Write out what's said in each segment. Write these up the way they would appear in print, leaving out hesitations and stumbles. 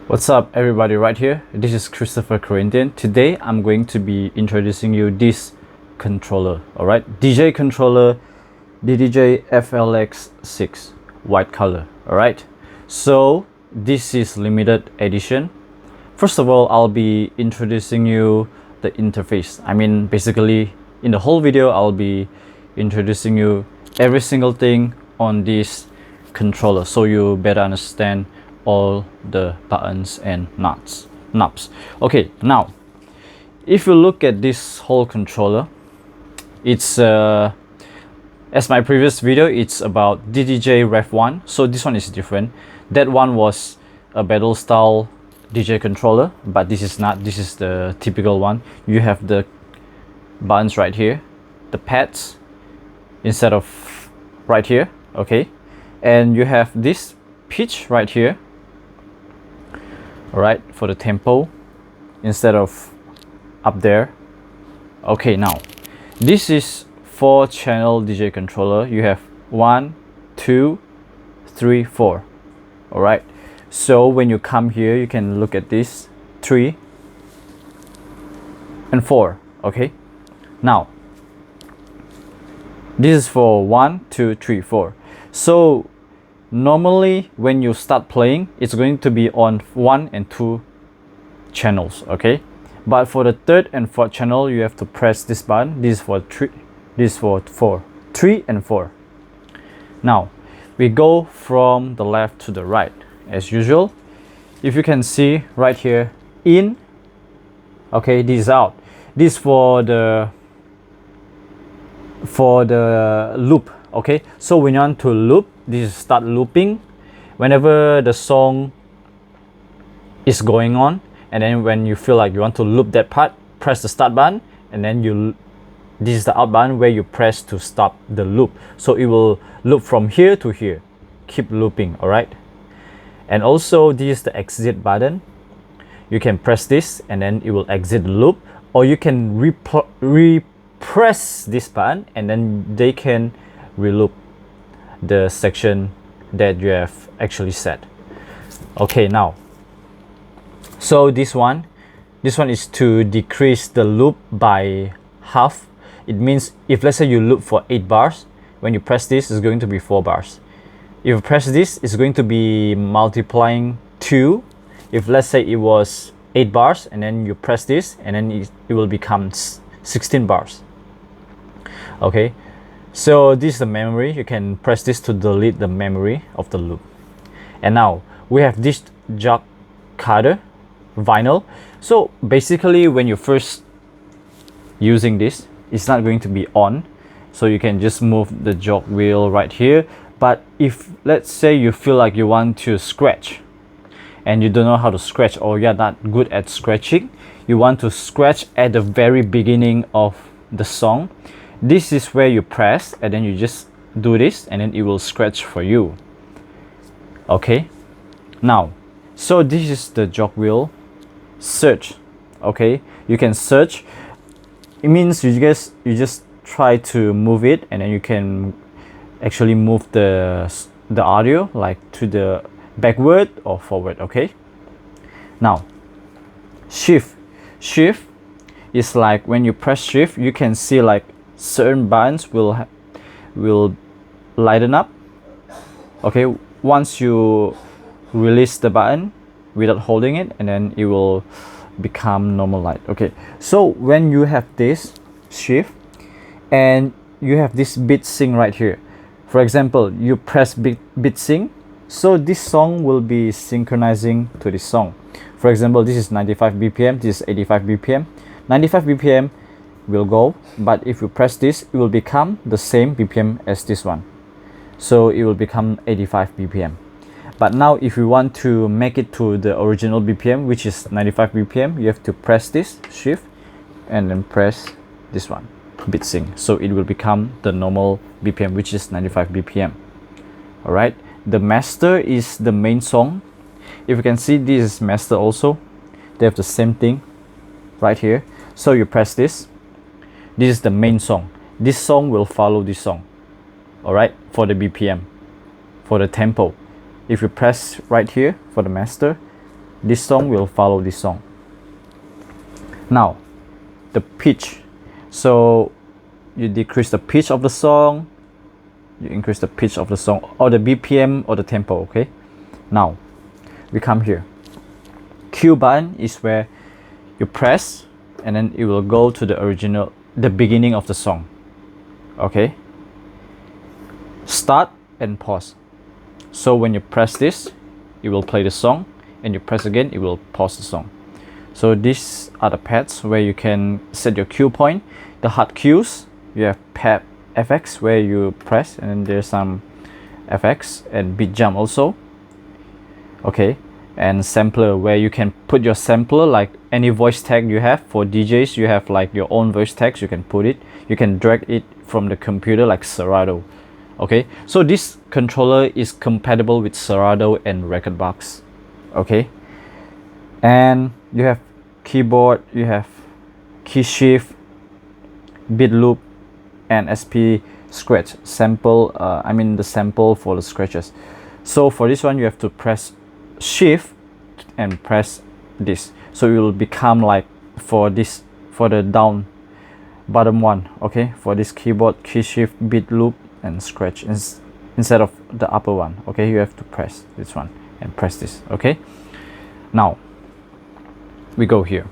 What's up everybody, right here, this is Corinthian. Today I'm going to be introducing you this controller, alright, DJ controller DDJ-FLX6 white color, alright. So this is limited edition. First of all, I'll be introducing you the interface. I mean, basically in the whole video I'll be introducing you every single thing on this controller, so you better understand all the buttons and knobs. Okay, now if you look at this whole controller, it's as my previous video, it's about DDJ Rev 1. So this one is different. That one was a battle style DJ controller, but this is not. This is the typical one. You have the buttons right here, the pads instead of right here, okay, and you have this pitch right here, all right, for the tempo instead of up there. Okay, now this is 4-channel DJ controller. You have 1, 2, 3, 4. All right, so when you come here, you can look at this 3 and 4. Okay, now this is for 1, 2, 3, 4. So normally when you start playing, it's going to be on 1 and 2 channels, okay, but for the 3rd and 4th channel you have to press this button. This is for 3, this is for 4, 3 and 4. Now we go from the left to the right as usual. If you can see right here, in, okay, this is out. This for the loop, okay. So when you want to loop, this is start looping whenever the song is going on, and then when you feel like you want to loop that part, press the start button, and then this is the out button where you press to stop the loop. So it will loop from here to here, keep looping, all right. And also this is the exit button. You can press this and then it will exit the loop, or you can repress this button and then they can reloop the section that you have actually set. Okay, now so this one is to decrease the loop by half. It means if let's say you loop for 8 bars, when you press this, it's going to be 4 bars. If you press this, it's going to be multiplying 2. If let's say it was 8 bars and then you press this, and then it will become 16 bars. Okay, so this is the memory. You can press this to delete the memory of the loop. And now we have this jog cutter vinyl. So basically when you first using this, it's not going to be on, so you can just move the jog wheel right here. But if let's say you feel like you want to scratch and you don't know how to scratch, or you're not good at scratching, you want to scratch at the very beginning of the song, this is where you press and then you just do this and then it will scratch for you. Okay, now so this is the jog wheel. Search, okay, you can search. It means you just try to move it, and then you can actually move the audio like to the backward or forward. Okay, now shift is like when you press shift, you can see like certain buttons will lighten up. Okay, once you release the button without holding it, and then it will become normal light. Okay, so when you have this shift and you have this beat sync right here, for example, you press beat sync, so this song will be synchronizing to this song. For example, this is 95 BPM, this is 85 BPM. 95 BPM will go, but if you press this, it will become the same BPM as this one, so it will become 85 BPM. But now if you want to make it to the original BPM, which is 95 BPM, you have to press this shift and then press this one, beat sync, so it will become the normal BPM, which is 95 BPM. All right, the master is the main song. If you can see, this is master also. They have the same thing right here. So you press this. This is the main song. This song will follow this song. All right, for the BPM, for the tempo. If you press right here for the master, this song will follow this song. Now the pitch, so you decrease the pitch of the song, you increase the pitch of the song, or the BPM or the tempo. Okay, now we come here. Q button is where you press and then it will go to the beginning of the song. Okay, start and pause. So when you press this, it will play the song, and you press again, it will pause the song. So these are the pads where you can set your cue point. The hard cues, you have pad FX where you press, and then there's some FX and beat jump also. Okay, and sampler where you can put your sampler, like any voice tag you have. For DJs, you have like your own voice tags, you can put it, you can drag it from the computer like Serato. Okay, so this controller is compatible with Serato and Rekordbox. Okay, and you have keyboard, you have key shift, beat loop, and SP scratch sample. I mean the sample for the scratches. So for this one, you have to press shift and press this, so it will become like for this, for the down bottom one. Okay, for this keyboard, key shift, beat loop, and scratch instead of the upper one. Okay, you have to press this one and press this. Okay, now we go here.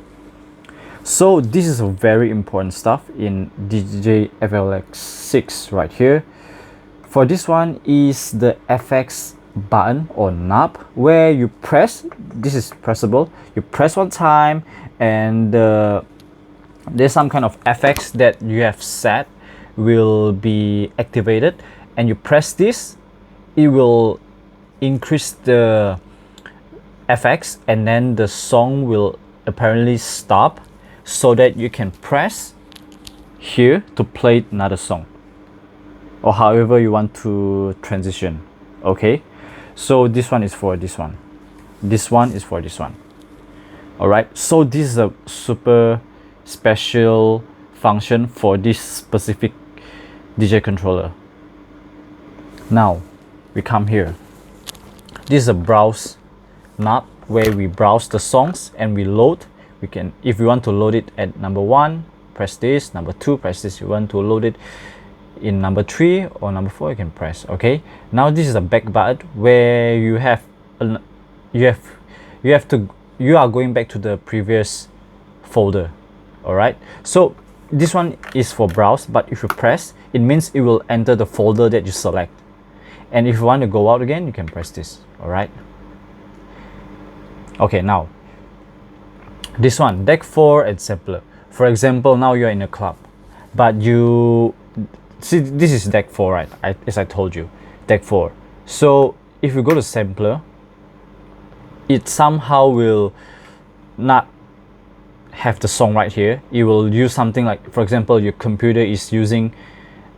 So this is a very important stuff in DDJ-FLX6 right here. For this one is the FX button or knob where you press. This is pressable. You press one time and there's some kind of FX that you have set will be activated, and you press this, it will increase the FX, and then the song will apparently stop, so that you can press here to play another song, or however you want to transition. Okay, so this one is for this one, this one is for this one. All right, so this is a super special function for this specific DJ controller. Now we come here. This is a browse knob where we browse the songs and we load. We can, if you want to load it at number 1, press this, number 2, press this. You want to load it in number 3 or number 4, you can press. Okay, now this is a back button where you are going back to the previous folder. All right, so this one is for browse, but if you press, it means it will enter the folder that you select, and if you want to go out again, you can press this. All right, okay, now this one, deck 4 and sampler. For example, now you're in a club, but you see this is deck 4, right? As I told you, deck 4. So if you go to sampler, it somehow will not have the song right here. It will use something like, for example, your computer is using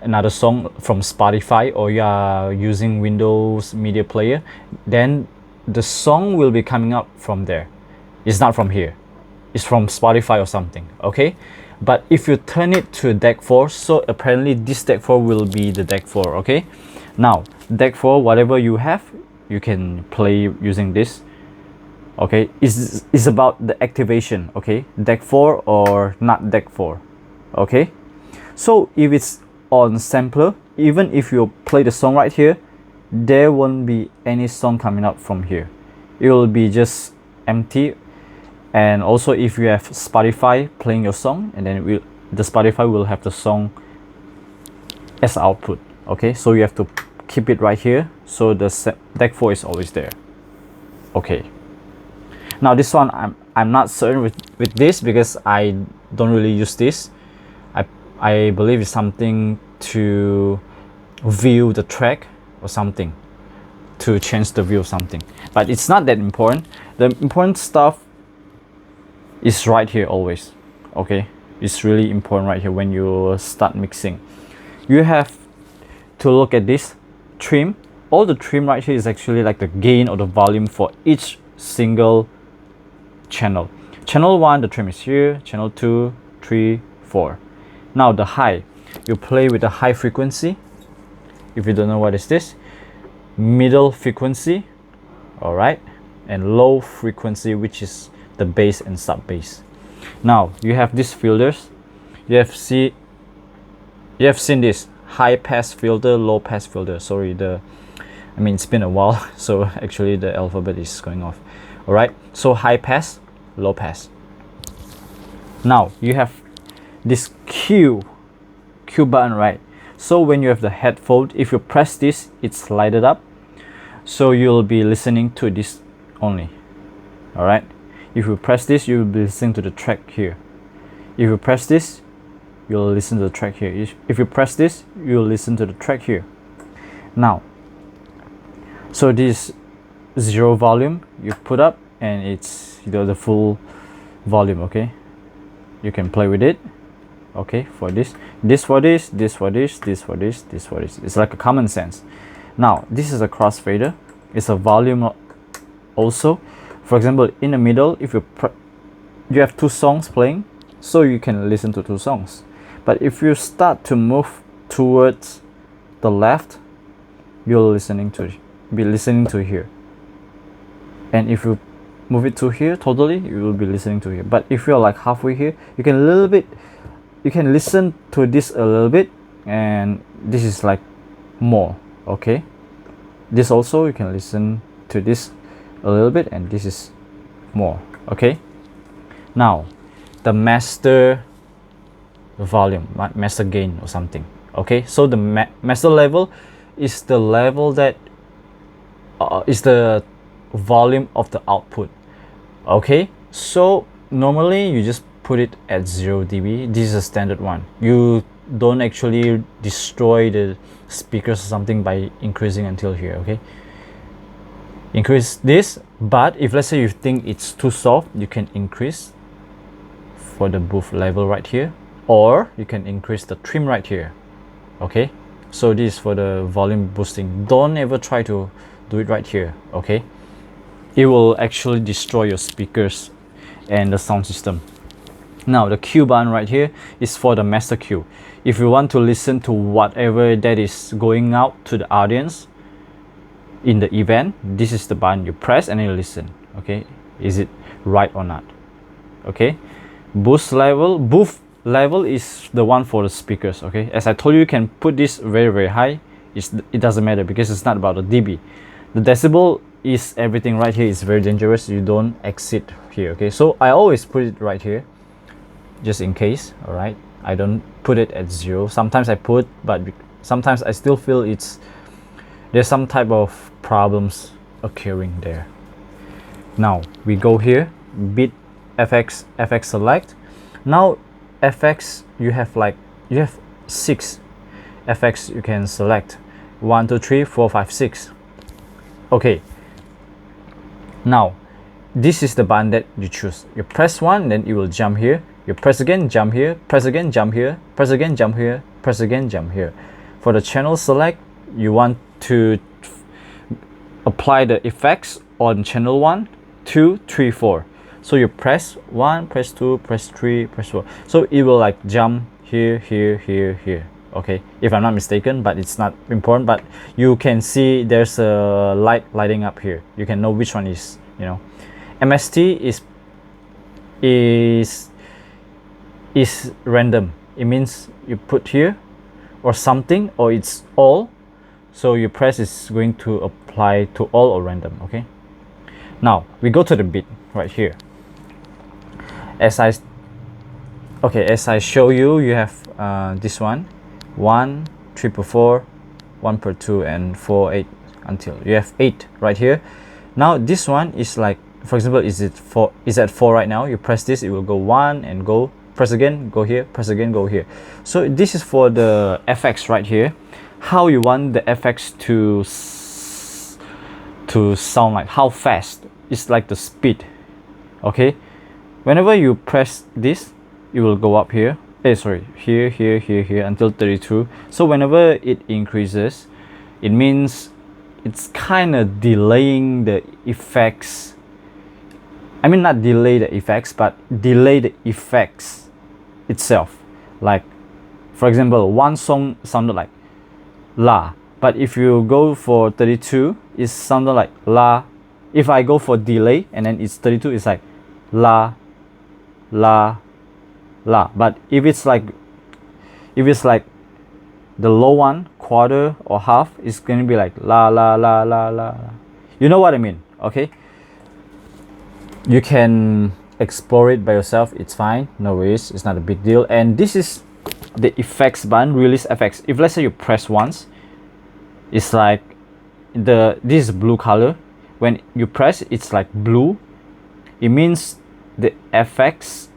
another song from Spotify, or you are using Windows Media Player, then the song will be coming up from there. It's not from here, it's from Spotify or something. Okay, but if you turn it to deck 4, so apparently this deck 4 will be the deck 4. Okay, now deck 4, whatever you have, you can play using this. Okay, it's about the activation. Okay, deck 4 or not deck 4. Okay, so if it's on sampler, even if you play the song right here, there won't be any song coming out from here. It will be just empty. And also if you have Spotify playing your song, and then the Spotify will have the song as output. Okay, so you have to keep it right here, so the deck 4 is always there. Okay, now this one I'm not certain with this, because I don't really use this. I believe it's something to view the track or something, to change the view of something, but it's not that important. The important stuff is right here always. Okay, it's really important right here. When you start mixing, you have to look at this trim. All the trim right here is actually like the gain or the volume for each single channel. Channel 1, the trim is here. Channel 2, 3, 4. Now the high, you play with the high frequency. If you don't know what is this, middle frequency, all right, and low frequency, which is the bass and sub bass. Now you have these filters. You have seen this high pass filter, low pass filter. Sorry, it's been a while, so actually the alphabet is going off. All right, so high pass, low pass. Now you have this Q button, right? So when you have the headphone, if you press this, it's lighted up, so you'll be listening to this only. All right, if you press this, you'll be listening to the track here. If you press this, you'll listen to the track here. If you press this, you'll listen to the track here. Now, so this 0 volume you put up, and it's the full volume. Okay, you can play with it. Okay, for this for this, this for this, this for this, this for this. It's like a common sense. Now this is a crossfader. It's a volume also. For example, in the middle, if you have 2 songs playing, so you can listen to 2 songs. But if you start to move towards the left, you'll be listening to here. And if you move it to here totally, you will be listening to here. But if you're like halfway here, you can listen to this a little bit, and this is like more. Okay, this also you can listen to this a little bit, and this is more. Okay, now the master volume, master gain or something. Okay, so the master level is the level that is the volume of the output. Okay, so normally you just put it at 0 dB. This is a standard one. You don't actually destroy the speakers or something by increasing until here. Okay, increase this, but if let's say you think it's too soft, you can increase for the boost level right here, or you can increase the trim right here. Okay, so this is for the volume boosting. Don't ever try to do it right here. Okay, it will actually destroy your speakers and the sound system. Now the Q button right here is for the master Q. If you want to listen to whatever that is going out to the audience in the event, this is the button you press and you listen. Okay, is it right or not? Okay, boost level is the one for the speakers. Okay, as I told you, you can put this very high. It doesn't matter because it's not about the dB. The decibel is everything right here. Is very dangerous. You don't exceed here. Okay, so I always put it right here just in case. All right, I don't put it at 0. Sometimes I put, but sometimes I still feel there's some type of problems occurring there. Now we go here, bit FX select. Now FX, you have 6 FX you can select. 1 2 3 4 5 6. Okay, now this is the button that you choose. You press 1, then it will jump here. You press again, jump here, press again, jump here, press again, jump here, press again, jump here. For the channel select, you want to apply the effects on channel 1 2 3 4. So you press 1, press 2, press 3, press 4. So it will like jump here, here, here, here. Okay, if I'm not mistaken, but it's not important. But you can see there's a light lighting up here. You can know which one is, MST is random. It means you put here or something, or it's all. So you press is going to apply to all or random. Okay, now we go to the bit right here. As I show you, you have this one 1 3 per 4, 1 per 2, and 4 8 until you have 8 right here. Now this one is like, for example, is at 4 right now. You press this, it will go 1 and go, press again, go here, press again, go here. So this is for the FX right here. How you want the FX to sound like, how fast. It's like the speed. Okay, whenever you press this, it will go up here. Here until 32. So whenever it increases, it means it's kind of delaying the effects. I mean, not delay the effects, but delay the effects itself. Like, for example, one song sounded like la, but if you go for 32, it sounded like la If I go for delay and then it's 32, it's like la, la, la. But if it's like the low one, quarter or half, it's gonna be like la, la, la, la, la. You know what I mean? Okay, you can explore it by yourself. It's fine, no worries, it's not a big deal. And this is the effects button, release effects. If let's say you press once, it's like this is blue color. When you press, it's like blue. It means the effects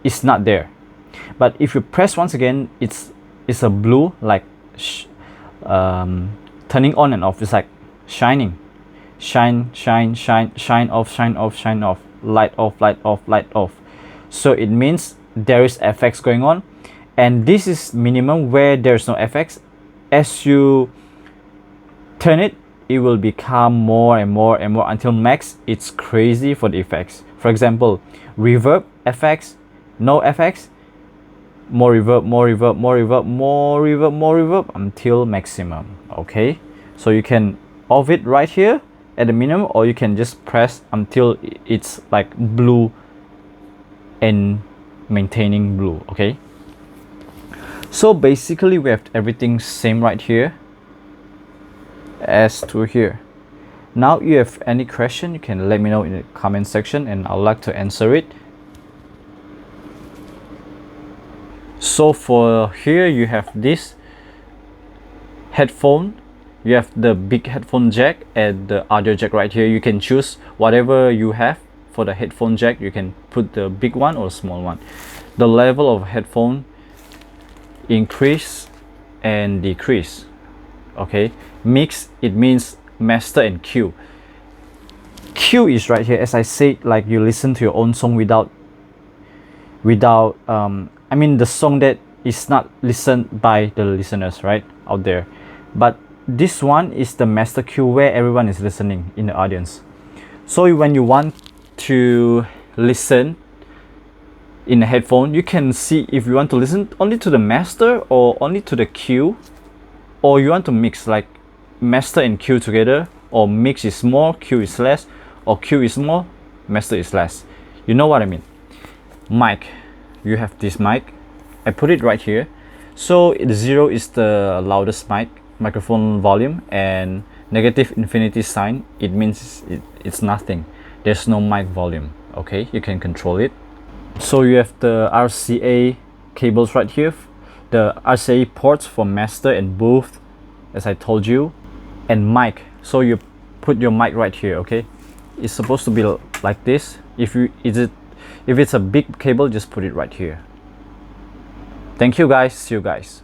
is not there. But if you press once again, it's a blue, like turning on and off. It's like shining, shine, shine, shine, shine off, shine off, shine off, light off, light off, light off. So it means there is effects going on, and this is minimum where there's no effects. As you turn it, it will become more and more and more until max. It's crazy for the effects. For example, reverb effects, no effects, more reverb, more reverb, more reverb, more reverb, more reverb until maximum. Okay, so you can off it right here at the minimum, or you can just press until it's like blue and maintaining blue. Okay, so basically we have everything same right here as to here. Now you have any question, you can let me know in the comment section and I'd like to answer it. So for here you have this headphone, you have the big headphone jack and the audio jack right here. You can choose whatever you have for the headphone jack. You can put the big one or small one. The level of headphone increase and decrease. Okay, mix, it means master and Q. Q is right here. As I said, like you listen to your own song without I mean the song that is not listened by the listeners right out there. But this one is the master Q where everyone is listening in the audience. So when you want to listen in a headphone, you can see if you want to listen only to the master or only to the Q, or you want to mix like master and Q together, or mix is more, Q is less, or Q is more, master is less. You know what I mean? Mic, you have this mic, I put it right here. So the 0 is the loudest microphone volume, and negative infinity sign, it means it's nothing, there's no mic volume. Okay, you can control it. So you have the RCA cables right here, the RCA ports for master and booth, as I told you, and mic. So you put your mic right here. Okay, it's supposed to be like this. If it's a big cable, just put it right here. Thank you guys, see you guys.